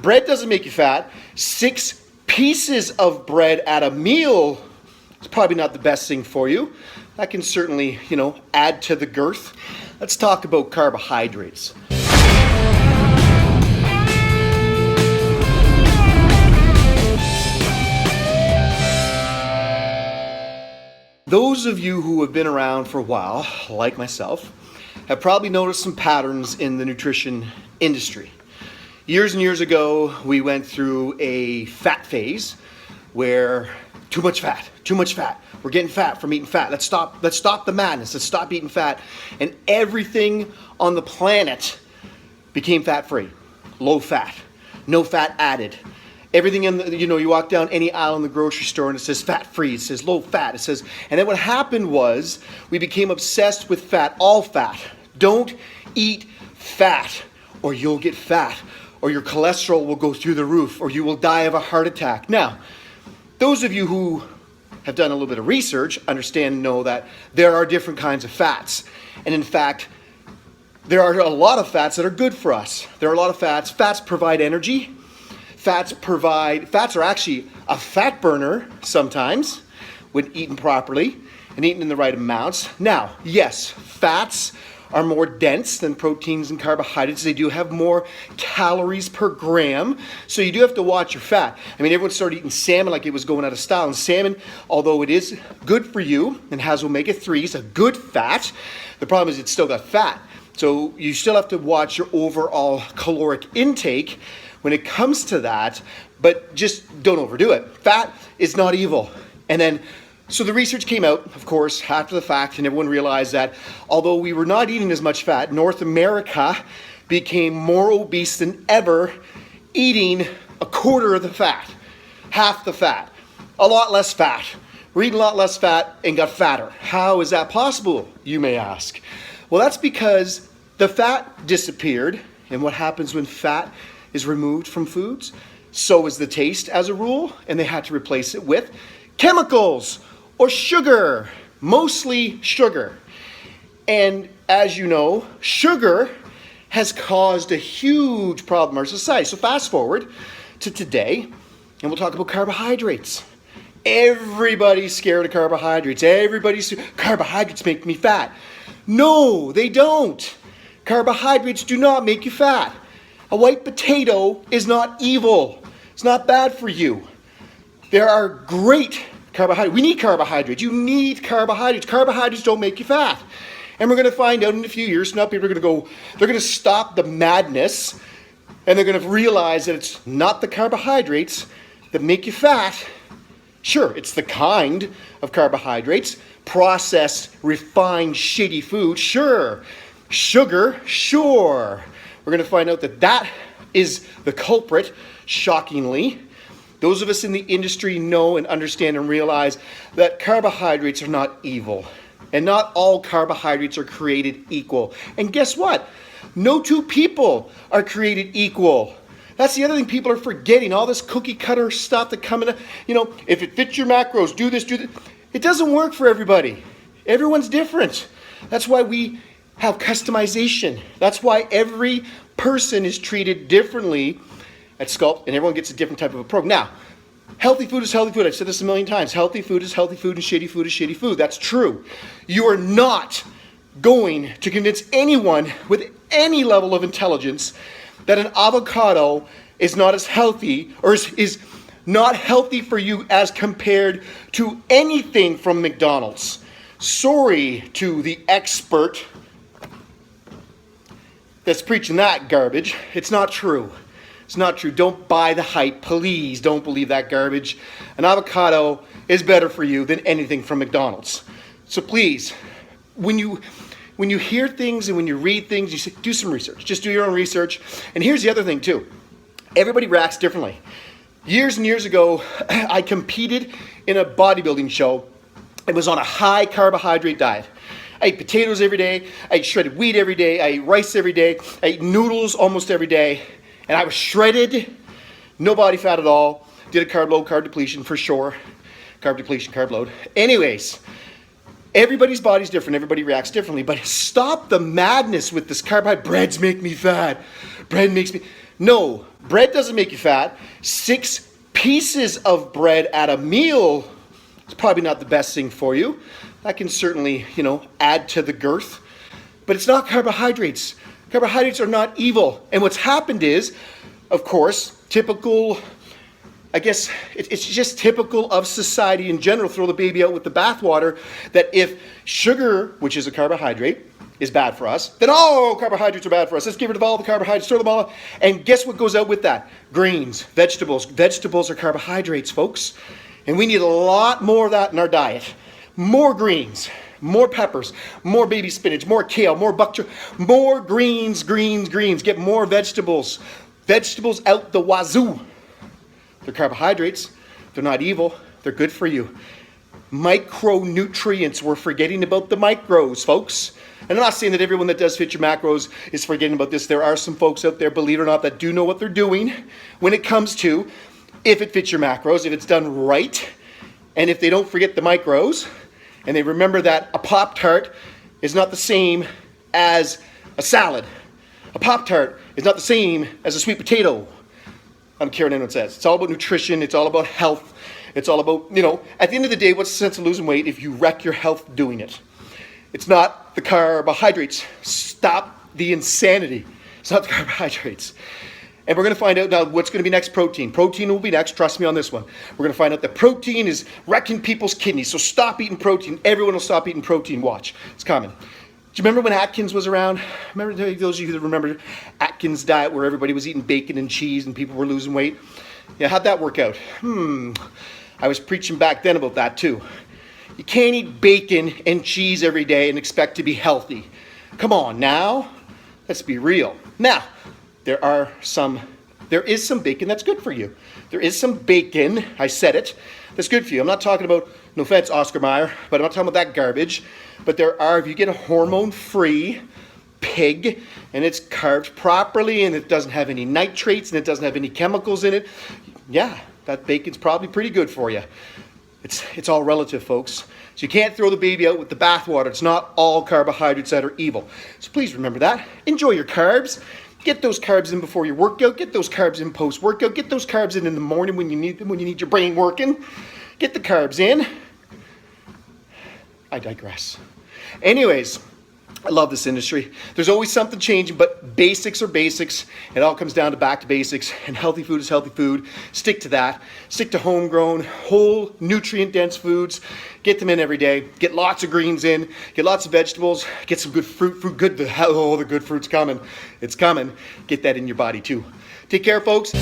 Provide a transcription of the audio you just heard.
bread doesn't make you fat. 6 pieces of bread at a meal is probably not the best thing for you. That can certainly, add to the girth. Let's talk about carbohydrates. Those of you who have been around for a while, like myself, have probably noticed some patterns in the nutrition industry. Years and years ago, we went through a fat phase where too much fat. We're getting fat from eating fat. Let's stop the madness. Let's stop eating fat. And everything on the planet became fat-free, low fat, no fat added. Everything in the, you walk down any aisle in the grocery store and it says fat-free, it says low fat, it says, and then what happened was we became obsessed with fat, all fat. Don't eat fat or you'll get fat or your cholesterol will go through the roof or you will die of a heart attack. Now, those of you who have done a little bit of research understand and know that there are different kinds of fats. And in fact, there are a lot of fats that are good for us. There are a lot of fats. Fats provide energy. Fats are actually a fat burner sometimes when eaten properly and eaten in the right amounts. Now, yes, fats are more dense than proteins and carbohydrates. They do have more calories per gram, so you do have to watch your fat. I mean, everyone started eating salmon like it was going out of style, and salmon, although it is good for you and has omega-3s, a good fat, the problem is it's still got fat. So you still have to watch your overall caloric intake when it comes to that, but just don't overdo it. Fat is not evil. And then, so the research came out, of course, after the fact, and everyone realized that although we were not eating as much fat, North America became more obese than ever, eating a quarter of the fat, half the fat, a lot less fat. We're eating a lot less fat and got fatter. How is that possible, you may ask? Well, that's because the fat disappeared, and what happens when fat is removed from foods? So is the taste as a rule, and they had to replace it with chemicals or sugar, mostly sugar. And as you know, sugar has caused a huge problem in our society. So fast forward to today, and we'll talk about carbohydrates. Everybody's scared of carbohydrates. Carbohydrates make me fat. No, they don't. Carbohydrates do not make you fat. A white potato is not evil. It's not bad for you. There are great carbohydrates. We need carbohydrates. You need carbohydrates. Carbohydrates don't make you fat. And we're going to find out in a few years, now people are going to stop the madness, and they're going to realize that it's not the carbohydrates that make you fat. Sure, it's the kind of carbohydrates, processed, refined, shitty food, sure. Sugar, sure. We're going to find out that that is the culprit, shockingly. Those of us in the industry know and understand and realize that carbohydrates are not evil. And not all carbohydrates are created equal. And guess what? No two people are created equal. That's the other thing people are forgetting. All this cookie cutter stuff that come in, if it fits your macros, do this, do that. It doesn't work for everybody. Everyone's different. That's why we have customization. That's why every person is treated differently at Sculpt, and everyone gets a different type of a program. Now, healthy food is healthy food. I've said this a million times. Healthy food is healthy food, and shitty food is shitty food. That's true. You are not going to convince anyone with any level of intelligence that an avocado is not as healthy or is not healthy for you as compared to anything from McDonald's. Sorry to the expert that's preaching that garbage. It's not true. It's not true. Don't buy the hype. Please don't believe that garbage. An avocado is better for you than anything from McDonald's. So please, when you hear things and when you read things, you say, do some research. Just do your own research. And here's the other thing too. Everybody reacts differently. Years and years ago, I competed in a bodybuilding show. It was on a high carbohydrate diet. I ate potatoes every day. I ate shredded wheat every day. I ate rice every day. I ate noodles almost every day. And I was shredded, no body fat at all. Did a carb load, carb depletion for sure. Carb depletion, carb load. Anyways, everybody's body's different. Everybody reacts differently. But stop the madness with this carbohydrate. Breads make me fat. Bread makes me... No, Bread doesn't make you fat. 6 pieces of bread at a meal is probably not the best thing for you. That can certainly, add to the girth. But it's not carbohydrates. Carbohydrates are not evil. And what's happened is, of course, it's just typical of society in general, throw the baby out with the bathwater, that if sugar, which is a carbohydrate, is bad for us, then carbohydrates are bad for us. Let's get rid of all the carbohydrates, throw them all out. And guess what goes out with that? Greens, vegetables. Vegetables are carbohydrates, folks. And we need a lot more of that in our diet. More greens, more peppers, more baby spinach, more kale, more bok choy, more greens. Get more vegetables. Vegetables out the wazoo. They're carbohydrates. They're not evil. They're good for you. Micronutrients. We're forgetting about the micros, folks. And I'm not saying that everyone that does fit your macros is forgetting about this. There are some folks out there, believe it or not, that do know what they're doing when it comes to if it fits your macros, if it's done right, and if they don't forget the micros, and they remember that a Pop-Tart is not the same as a salad. A Pop-Tart is not the same as a sweet potato. I don't care what anyone says. It's all about nutrition. It's all about health. It's all about, at the end of the day, what's the sense of losing weight if you wreck your health doing it? It's not the carbohydrates. Stop the insanity. It's not the carbohydrates. And we're going to find out now what's going to be next. Protein. Protein will be next. Trust me on this one. We're going to find out that protein is wrecking people's kidneys. So stop eating protein. Everyone will stop eating protein. Watch. It's coming. Do you remember when Atkins was around? Remember those of you that remember Atkins' diet where everybody was eating bacon and cheese and people were losing weight? Yeah, how'd that work out? I was preaching back then about that too. You can't eat bacon and cheese every day and expect to be healthy. Come on now. Let's be real. Now, there is some bacon that's good for you. There is some bacon, I said it, that's good for you. I'm not talking about, no offense, Oscar Mayer, but I'm not talking about that garbage. But if you get a hormone-free pig and it's carved properly and it doesn't have any nitrates and it doesn't have any chemicals in it, yeah, that bacon's probably pretty good for you. It's all relative, folks. So you can't throw the baby out with the bathwater. It's not all carbohydrates that are evil. So please remember that. Enjoy your carbs. Get those carbs in before your workout. Get those carbs in post-workout. Get those carbs in the morning when you need them, when you need your brain working. Get the carbs in. I digress. Anyways, I love this industry. There's always something changing, but basics are basics. It all comes down to back to basics, and healthy food is healthy food. Stick to that. Stick to homegrown, whole, nutrient-dense foods. Get them in every day. Get lots of greens in. Get lots of vegetables. Get some good fruit. The good fruit's coming. It's coming. Get that in your body too. Take care, folks.